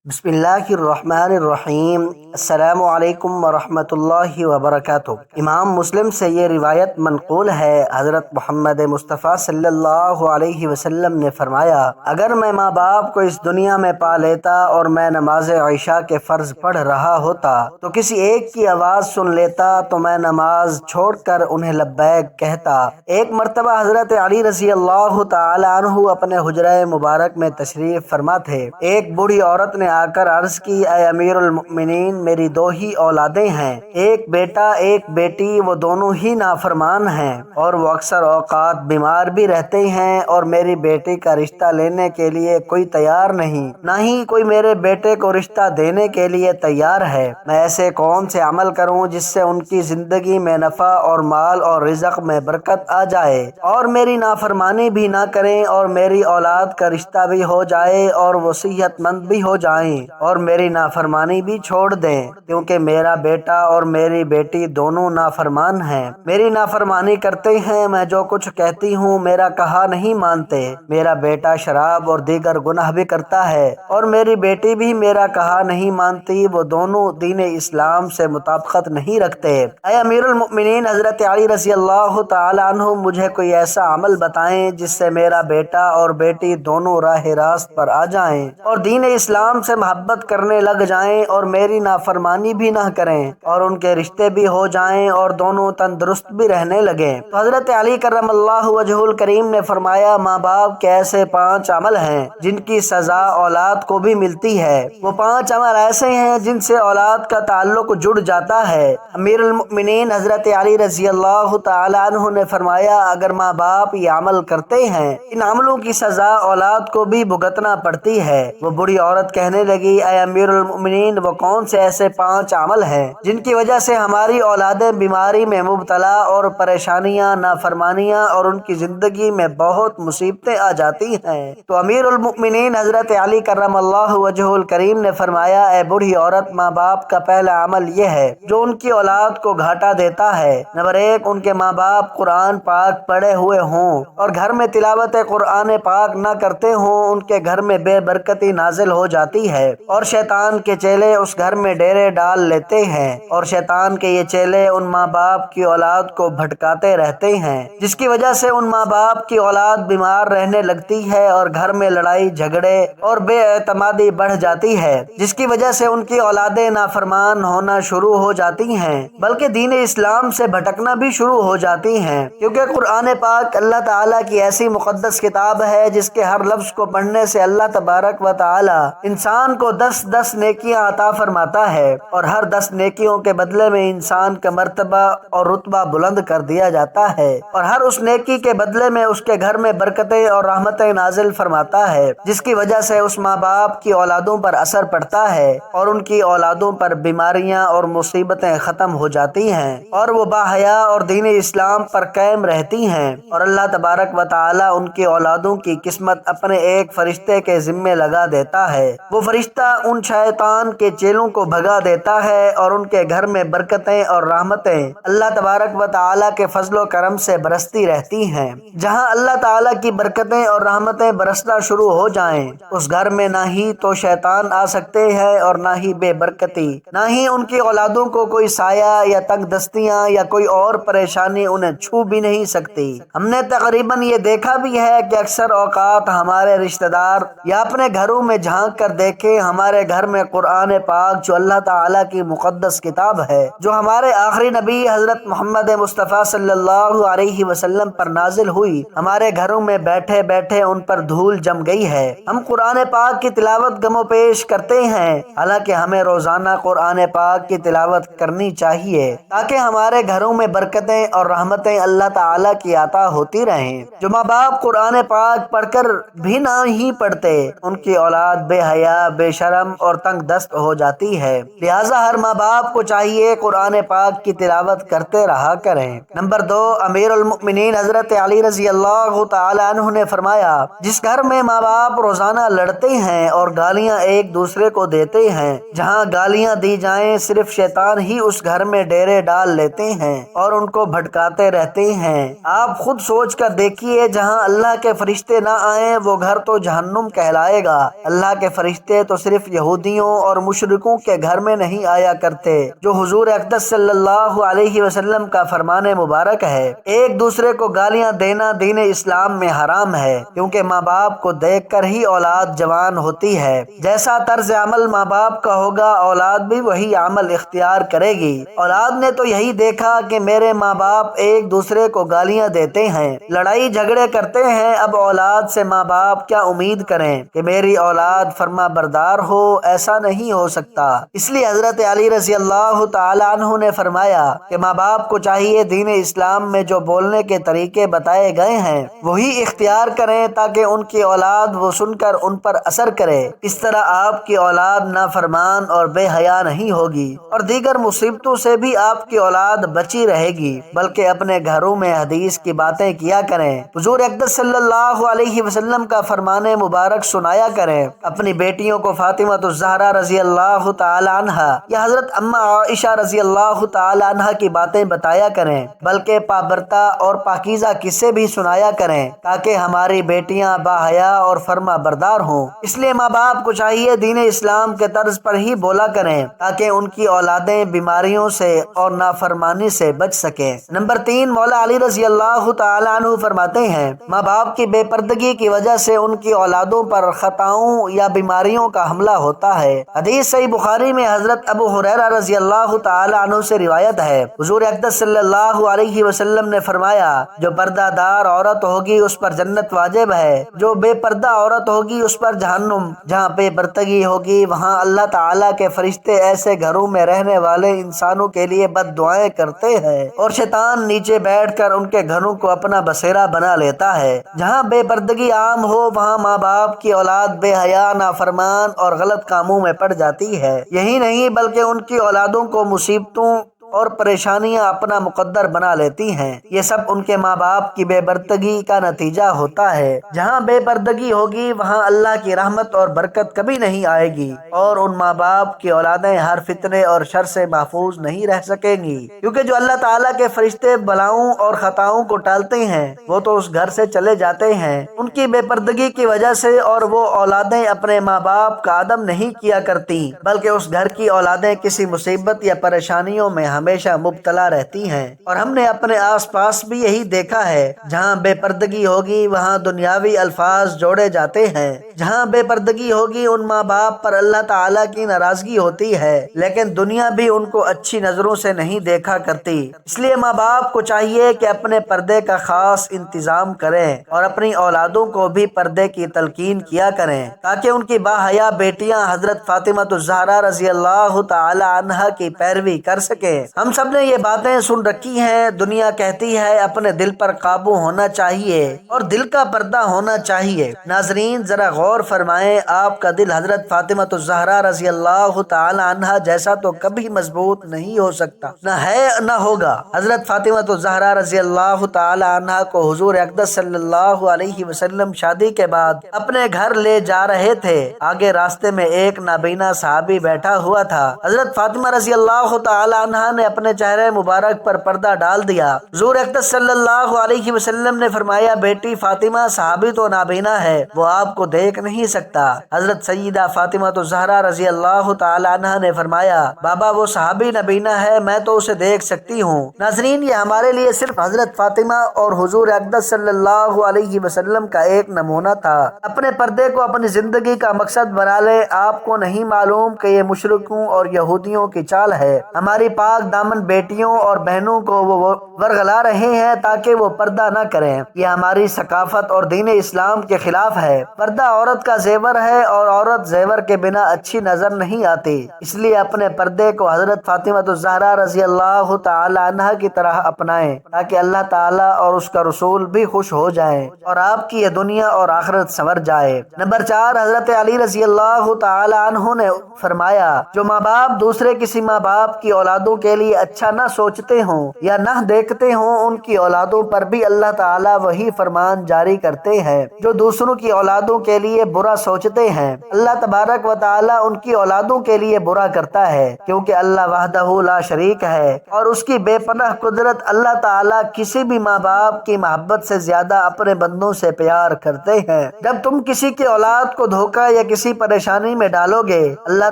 بسم اللہ الرحمن الرحیم۔ السلام علیکم ورحمۃ اللہ وبرکاتہ۔ امام مسلم سے یہ روایت منقول ہے، حضرت محمد مصطفیٰ صلی اللہ علیہ وسلم نے فرمایا، اگر میں ماں باپ کو اس دنیا میں پا لیتا اور میں نماز عشاء کے فرض پڑھ رہا ہوتا تو کسی ایک کی آواز سن لیتا تو میں نماز چھوڑ کر انہیں لبیک کہتا۔ ایک مرتبہ حضرت علی رضی اللہ تعالی عنہ اپنے حجرہ مبارک میں تشریف فرما تھے۔ ایک بوڑھی عورت نے آ کر عرض کی، اے امیر المؤمنین، میری دو ہی اولادیں ہیں، ایک بیٹا ایک بیٹی، وہ دونوں ہی نافرمان ہیں اور وہ اکثر اوقات بیمار بھی رہتے ہیں، اور میری بیٹی کا رشتہ لینے کے لیے کوئی تیار نہیں، نہ ہی کوئی میرے بیٹے کو رشتہ دینے کے لیے تیار ہے۔ میں ایسے کون سے عمل کروں جس سے ان کی زندگی میں نفع اور مال اور رزق میں برکت آ جائے، اور میری نافرمانی بھی نہ کریں، اور میری اولاد کا رشتہ بھی ہو جائے، اور وہ صحت مند بھی ہو جائیں، اور میری نافرمانی بھی چھوڑ دیں، کیونکہ میرا بیٹا اور میری بیٹی دونوں نافرمان ہیں، میری نافرمانی کرتے ہیں، میں جو کچھ کہتی ہوں میرا کہا نہیں مانتے، میرا بیٹا شراب اور دیگر گناہ بھی کرتا ہے، اور میری بیٹی بھی میرا کہا نہیں مانتی، وہ دونوں دین اسلام سے مطابقت نہیں رکھتے۔ اے امیر المؤمنین حضرت علی رضی اللہ تعالی عنہ، مجھے کوئی ایسا عمل بتائیں جس سے میرا بیٹا اور بیٹی دونوں راہ راست پر آ جائیں اور دین اسلام سے محبت کرنے لگ جائیں، اور میری نافرمانی بھی نہ کریں، اور ان کے رشتے بھی ہو جائیں، اور دونوں تندرست بھی رہنے لگیں۔ تو حضرت علی کرم اللہ وجہہ الکریم نے فرمایا، ماں باپ کے ایسے 5 عمل ہیں جن کی سزا اولاد کو بھی ملتی ہے۔ وہ 5 عمل ایسے ہیں جن سے اولاد کا تعلق جڑ جاتا ہے۔ امیر المؤمنین حضرت علی رضی اللہ تعالی عنہ نے فرمایا، اگر ماں باپ یہ عمل کرتے ہیں، ان عملوں کی سزا اولاد کو بھی بھگتنا پڑتی ہے۔ وہ بوڑھی عورت کہنے لگی، اے امیر المؤمنین، وہ کون سے ایسے 5 عمل ہیں جن کی وجہ سے ہماری اولادیں بیماری میں مبتلا اور پریشانیاں، نافرمانیاں اور ان کی زندگی میں بہت مصیبتیں آ جاتی ہیں؟ تو امیر المؤمنین حضرت علی کرم اللہ وجہہ الکریم نے فرمایا، اے بوڑھی عورت، ماں باپ کا پہلا عمل یہ ہے جو ان کی اولاد کو گھاٹا دیتا ہے۔ نمبر 1، ان کے ماں باپ قرآن پاک پڑھے ہوئے ہوں اور گھر میں تلاوت قرآن پاک نہ کرتے ہوں، ان کے گھر میں بے برکتی نازل ہو جاتی ہے، اور شیطان کے چیلے اس گھر میں ڈیرے ڈال لیتے ہیں، اور شیطان کے یہ چیلے ان ماں باپ کی اولاد کو بھٹکاتے رہتے ہیں، جس کی وجہ سے ان ماں باپ کی اولاد بیمار رہنے لگتی ہے، اور گھر میں لڑائی جھگڑے اور بے اعتمادی بڑھ جاتی ہے، جس کی وجہ سے ان کی اولادیں نافرمان ہونا شروع ہو جاتی ہیں، بلکہ دین اسلام سے بھٹکنا بھی شروع ہو جاتی ہیں، کیونکہ قرآن پاک اللہ تعالیٰ کی ایسی مقدس کتاب ہے جس کے ہر لفظ کو پڑھنے سے اللہ تبارک و تعالی انسان کو 10 نیکیاں عطا فرماتا ہے، اور ہر 10 نیکیوں کے بدلے میں انسان کا مرتبہ اور رتبہ بلند کر دیا جاتا ہے، اور ہر اس نیکی کے بدلے میں اس کے گھر میں برکتیں اور رحمتیں نازل فرماتا ہے، جس کی وجہ سے اس ماں باپ کی اولادوں پر اثر پڑتا ہے، اور ان کی اولادوں پر بیماریاں اور مصیبتیں ختم ہو جاتی ہیں، اور وہ باحیا اور دین اسلام پر قائم رہتی ہیں، اور اللہ تبارک و تعالی ان کی اولادوں کی قسمت اپنے ایک فرشتے کے ذمے لگا دیتا ہے۔ وہ فرشتہ ان شیطان کے چیلوں کو بھگا دیتا ہے، اور ان کے گھر میں برکتیں اور رحمتیں اللہ تبارک و تعالی کے فضل و کرم سے برستی رہتی ہیں۔ جہاں اللہ تعالی کی برکتیں اور رحمتیں برسنا شروع ہو جائیں، اس گھر میں نہ ہی تو شیطان آ سکتے ہیں اور نہ ہی بے برکتی، نہ ہی ان کی اولادوں کو کوئی سایہ یا تنگ دستیاں یا کوئی اور پریشانی انہیں چھو بھی نہیں سکتی۔ ہم نے تقریباً یہ دیکھا بھی ہے کہ اکثر اوقات ہمارے رشتہ دار یا اپنے گھروں میں جھانک کر دیکھیں، ہمارے گھر میں قرآن پاک جو اللہ تعالیٰ کی مقدس کتاب ہے، جو ہمارے آخری نبی حضرت محمد مصطفیٰ صلی اللہ علیہ وسلم پر نازل ہوئی، ہمارے گھروں میں بیٹھے بیٹھے ان پر دھول جم گئی ہے۔ ہم قرآن پاک کی تلاوت گم و پیش کرتے ہیں، حالانکہ ہمیں روزانہ قرآن پاک کی تلاوت کرنی چاہیے تاکہ ہمارے گھروں میں برکتیں اور رحمتیں اللہ تعالیٰ کی عطا ہوتی رہیں۔ جو ماں باپ قرآن پاک پڑھ کر بھی نہ ہی پڑھتے، ان کی اولاد بے حیا، بے شرم اور تنگ دست ہو جاتی ہے، لہٰذا ہر ماں باپ کو چاہیے قرآن پاک کی تلاوت کرتے رہا کریں۔ نمبر 2، امیر المؤمنین حضرت علی رضی اللہ تعالی عنہ نے فرمایا، جس گھر میں ماں باپ روزانہ لڑتے ہیں اور گالیاں ایک دوسرے کو دیتے ہیں، جہاں گالیاں دی جائیں صرف شیطان ہی اس گھر میں ڈیرے ڈال لیتے ہیں اور ان کو بھٹکاتے رہتے ہیں۔ آپ خود سوچ کر دیکھیے، جہاں اللہ کے فرشتے نہ آئیں وہ گھر تو جہنم کہلائے گا۔ اللہ کے فرشتے فرشتے تو صرف یہودیوں اور مشرکوں کے گھر میں نہیں آیا کرتے، جو حضور اقدس صلی اللہ علیہ وسلم کا فرمان مبارک ہے۔ ایک دوسرے کو گالیاں دینا دین اسلام میں حرام ہے، کیونکہ ماں باپ کو دیکھ کر ہی اولاد جوان ہوتی ہے۔ جیسا طرز عمل ماں باپ کا ہوگا، اولاد بھی وہی عمل اختیار کرے گی۔ اولاد نے تو یہی دیکھا کہ میرے ماں باپ ایک دوسرے کو گالیاں دیتے ہیں، لڑائی جھگڑے کرتے ہیں، اب اولاد سے ماں باپ کیا امید کریں کہ میری اولاد فرما بردار ہو؟ ایسا نہیں ہو سکتا۔ اس لیے حضرت علی رضی اللہ تعالی عنہ نے فرمایا کہ ماں باپ کو چاہیے دین اسلام میں جو بولنے کے طریقے بتائے گئے ہیں وہی اختیار کریں، تاکہ ان کی اولاد وہ سن کر ان پر اثر کرے۔ اس طرح آپ کی اولاد نافرمان اور بے حیا نہیں ہوگی، اور دیگر مصیبتوں سے بھی آپ کی اولاد بچی رہے گی، بلکہ اپنے گھروں میں حدیث کی باتیں کیا کریں، حضور اقدس صلی اللہ علیہ وسلم کا فرمان مبارک سنایا کریں، اپنی بیٹیوں کو فاطمہ الزہرا رضی اللہ تعالی عنہا یا حضرت اماں عائشہ رضی اللہ تعالی عنہا کی باتیں بتایا کریں، بلکہ پابرتا اور پاکیزہ قصے بھی سنایا کریں، تاکہ ہماری بیٹیاں باحیا اور فرما بردار ہوں۔ اس لیے ماں باپ کو چاہیے دین اسلام کے طرز پر ہی بولا کریں، تاکہ ان کی اولادیں بیماریوں سے اور نافرمانی سے بچ سکیں۔ نمبر 3، مولا علی رضی اللہ تعالی عنہ فرماتے ہیں، ماں باپ کی بے پردگی کی وجہ سے ان کی اولادوں پر خطاؤں یا بیماریوں کا حملہ ہوتا ہے۔ حدیث صحیح بخاری میں حضرت ابو ہریرہ رضی اللہ تعالی عنہ سے روایت ہے، حضور اقدس صلی اللہ علیہ وسلم نے فرمایا، جو پردہ دار عورت ہوگی اس پر جنت واجب ہے، جو بے پردہ عورت ہوگی اس پر جہنم۔ جہاں بے پردگی ہوگی وہاں اللہ تعالیٰ کے فرشتے ایسے گھروں میں رہنے والے انسانوں کے لیے بد دعائیں کرتے ہیں، اور شیطان نیچے بیٹھ کر ان کے گھروں کو اپنا بسیرا بنا لیتا ہے۔ جہاں بے پردگی عام ہو وہاں ماں باپ کی اولاد بے حیا، نافرمان اور غلط کاموں میں پڑ جاتی ہے۔ یہی نہیں بلکہ ان کی اولادوں کو مصیبتوں اور پریشانیاں اپنا مقدر بنا لیتی ہیں۔ یہ سب ان کے ماں باپ کی بے پردگی کا نتیجہ ہوتا ہے۔ جہاں بے پردگی ہوگی وہاں اللہ کی رحمت اور برکت کبھی نہیں آئے گی، اور ان ماں باپ کی اولادیں ہر فتنے اور شر سے محفوظ نہیں رہ سکیں گی، کیونکہ جو اللہ تعالیٰ کے فرشتے بلاؤں اور خطاؤں کو ٹالتے ہیں وہ تو اس گھر سے چلے جاتے ہیں ان کی بے پردگی کی وجہ سے، اور وہ اولادیں اپنے ماں باپ کا ادب نہیں کیا کرتی، بلکہ اس گھر کی اولادیں کسی مصیبت یا پریشانیوں میں ہمیشہ مبتلا رہتی ہیں۔ اور ہم نے اپنے آس پاس بھی یہی دیکھا ہے، جہاں بے پردگی ہوگی وہاں دنیاوی الفاظ جوڑے جاتے ہیں۔ جہاں بے پردگی ہوگی ان ماں باپ پر اللہ تعالیٰ کی ناراضگی ہوتی ہے، لیکن دنیا بھی ان کو اچھی نظروں سے نہیں دیکھا کرتی۔ اس لیے ماں باپ کو چاہیے کہ اپنے پردے کا خاص انتظام کریں، اور اپنی اولادوں کو بھی پردے کی تلقین کیا کریں، تاکہ ان کی باحیا بیٹیاں حضرت فاطمہ الزہرا رضی اللہ تعالی عنہا کی پیروی کر سکیں۔ ہم سب نے یہ باتیں سن رکھی ہیں، دنیا کہتی ہے اپنے دل پر قابو ہونا چاہیے اور دل کا پردہ ہونا چاہیے۔ ناظرین ذرا غور فرمائیں، آپ کا دل حضرت فاطمہ الزہرا رضی اللہ تعالی عنہا جیسا تو کبھی مضبوط نہیں ہو سکتا، نہ ہے نہ ہوگا۔ حضرت فاطمہ الزہرا رضی اللہ تعالی عنہا کو حضور اقدس صلی اللہ علیہ وسلم شادی کے بعد اپنے گھر لے جا رہے تھے۔ آگے راستے میں ایک نابینا صحابی بیٹھا ہوا تھا۔ حضرت فاطمہ رضی اللہ تعالی عنہا نے اپنے چہرے مبارک پر پردہ ڈال دیا۔ حضور اقدس صلی اللہ علیہ وسلم نے فرمایا، بیٹی فاطمہ، صحابی تو نابینا ہے، وہ آپ کو دیکھ نہیں سکتا۔ حضرت سیدہ فاطمہ الزہرا رضی اللہ تعالی عنہا نے فرمایا، بابا وہ صحابی نابینا ہے، میں تو اسے دیکھ سکتی ہوں۔ ناظرین یہ ہمارے لیے صرف حضرت فاطمہ اور حضور اقدس صلی اللہ علیہ وسلم کا ایک نمونہ تھا۔ اپنے پردے کو اپنی زندگی کا مقصد بنا لے، آپ کو نہیں معلوم کہ یہ مشرکوں اور یہودیوں کی چال ہے۔ ہماری پاک دامن بیٹیوں اور بہنوں کو وہ ورغلا رہے ہیں تاکہ وہ پردہ نہ کریں۔ یہ ہماری ثقافت اور دین اسلام کے خلاف ہے۔ پردہ عورت کا زیور ہے، اور عورت زیور کے بنا اچھی نظر نہیں آتی۔ اس لیے اپنے پردے کو حضرت فاطمہ الزہرا رضی اللہ تعالی عنہا کی طرح اپنائیں، تاکہ اللہ تعالیٰ اور اس کا رسول بھی خوش ہو جائیں اور آپ کی یہ دنیا اور آخرت سنور جائے۔ نمبر 4، حضرت علی رضی اللہ تعالی عنہ نے فرمایا، جو ماں باپ دوسرے کسی ماں باپ کی اولادوں کے لیے اچھا نہ سوچتے ہوں یا نہ دیکھتے ہوں، ان کی اولادوں پر بھی اللہ تعالیٰ وہی فرمان جاری کرتے ہیں جو دوسروں کی اولادوں کے لیے برا سوچتے ہیں۔ اللہ تبارک و تعالیٰ ان کی اولادوں کے لیے برا کرتا ہے، کیونکہ اللہ وحدہ لا شریک ہے اور اس کی بے پناہ قدرت۔ اللہ تعالیٰ کسی بھی ماں باپ کی محبت سے زیادہ اپنے بندوں سے پیار کرتے ہیں۔ جب تم کسی کی اولاد کو دھوکہ یا کسی پریشانی میں ڈالو گے، اللہ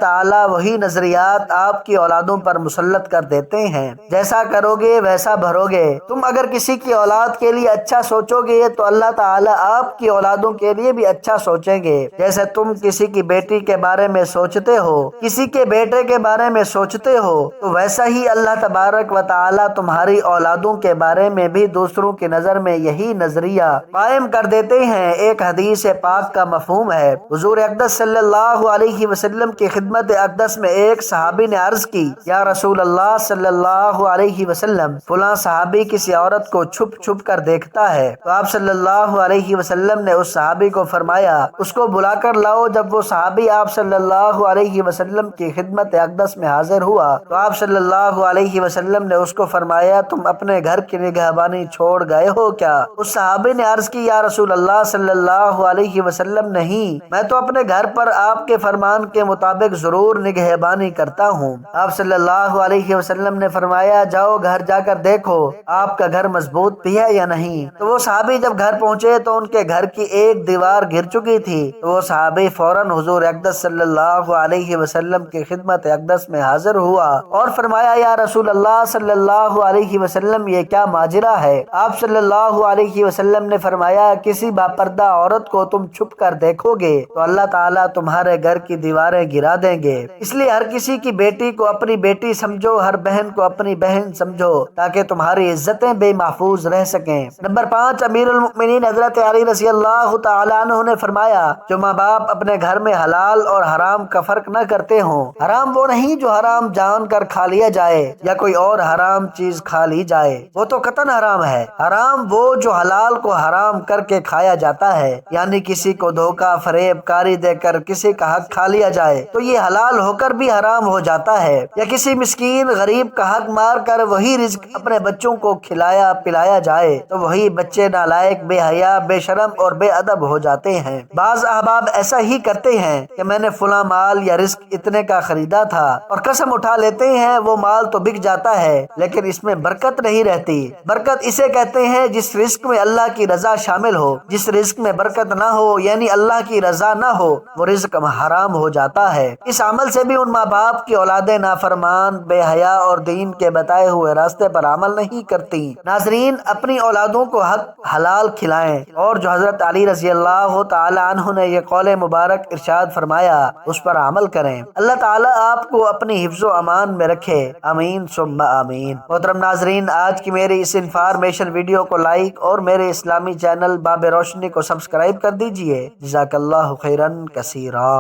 تعالیٰ وہی نظریات آپ کی اولادوں پر مسلط کر دیتے ہیں۔ جیسا کرو گے ویسا بھرو گے۔ تم اگر کسی کی اولاد کے لیے اچھا سوچو گے تو اللہ تعالیٰ آپ کی اولادوں کے لیے بھی اچھا سوچیں گے۔ جیسے تم کسی کی بیٹی کے بارے میں سوچتے ہو، کسی کے بیٹے کے بارے میں سوچتے ہو، تو ویسا ہی اللہ تبارک و تعالیٰ تمہاری اولادوں کے بارے میں بھی دوسروں کی نظر میں یہی نظریہ قائم کر دیتے ہیں۔ ایک حدیث پاک کا مفہوم ہے، حضور اقدس صلی اللہ علیہ وسلم کی خدمت اقدس میں ایک صحابی نے عرض کی، یا رسول اللہ صلی اللہ علیہ وسلم، فلاں صحابی کسی عورت کو چھپ چھپ کر دیکھتا ہے۔ تو آپ صلی اللہ علیہ وسلم نے اس صحابی کو فرمایا، اس کو بلا کر لاؤ۔ جب وہ صحابی آپ صلی اللہ علیہ وسلم کی خدمت اقدس میں حاضر ہوا تو آپ صلی اللہ علیہ وسلم نے اس کو فرمایا، تم اپنے گھر کی نگہبانی چھوڑ گئے ہو کیا؟ اس صحابی نے عرض کی، یا رسول اللہ صلی اللہ علیہ وسلم، نہیں، میں تو اپنے گھر پر آپ کے فرمان کے مطابق ضرور نگہبانی کرتا ہوں۔ آپ صلی اللہ علیہ وسلم نے فرمایا، جاؤ گھر جا کر دیکھو آپ کا گھر مضبوط بھی ہے یا نہیں۔ تو وہ صحابی جب گھر پہنچے تو ان کے گھر کی ایک دیوار گر چکی تھی۔ تو وہ صحابی فوراً حضور اقدس صلی اللہ علیہ وسلم کی خدمت اقدس میں حاضر ہوا اور فرمایا، یا رسول اللہ صلی اللہ علیہ وسلم، یہ کیا ماجرا ہے؟ آپ صلی اللہ علیہ وسلم نے فرمایا، کسی باپردہ عورت کو تم چھپ کر دیکھو گے تو اللہ تعالیٰ تمہارے گھر کی دیواریں گرا دیں گے۔ اس لیے ہر کسی کی بیٹی کو اپنی بیٹی سمجھو، ہر بہن کو اپنی بہن سمجھو، تاکہ تمہاری عزتیں بے محفوظ رہ سکیں۔ نمبر 5، امیر المؤمنین حضرت علی رضی اللہ تعالیٰ عنہ نے فرمایا، جو ماں باپ اپنے گھر میں حلال اور حرام کا فرق نہ کرتے ہوں، حرام وہ نہیں جو حرام جان کر کھا لیا جائے یا کوئی اور حرام چیز کھا لی جائے، وہ تو قطعاً حرام ہے۔ حرام وہ جو حلال کو حرام کر کے کھایا جاتا ہے، یعنی کسی کو دھوکہ فریب کاری دے کر کسی کا حق کھا لیا جائے تو یہ حلال ہو کر بھی حرام ہو جاتا ہے، یا کسی مسکین غریب کا حق مار کر وہی رزق اپنے بچوں کو کھلایا پلایا جائے تو وہی بچے نالائق، بے حیا، بے شرم اور بے ادب ہو جاتے ہیں۔ بعض احباب ایسا ہی کرتے ہیں کہ میں نے فلاں مال یا رزق اتنے کا خریدا تھا اور قسم اٹھا لیتے ہیں وہ مال تو بک جاتا ہے لیکن اس میں برکت نہیں رہتی۔ برکت اسے کہتے ہیں جس رزق میں اللہ کی رضا شامل ہو۔ جس رزق میں برکت نہ ہو یعنی اللہ کی رضا نہ ہو، وہ رزق حرام ہو جاتا ہے۔ اس عمل سے بھی ان ماں باپ کی اولادیں نافرمان، بے حیا اور دین کے بتائے ہوئے راستے پر عمل نہیں کرتی۔ ناظرین، اپنی اولادوں کو حق حلال کھلائیں اور جو حضرت علی رضی اللہ تعالی عنہ نے یہ قول مبارک ارشاد فرمایا اس پر عمل کریں۔ اللہ تعالیٰ آپ کو اپنی حفظ و امان میں رکھے، آمین ثم آمین۔ محترم ناظرین، آج کی میری اس انفارمیشن ویڈیو کو لائک اور میرے اسلامی چینل باب روشنی کو سبسکرائب کر دیجئے۔ جزاک اللہ خیرن کثیرا۔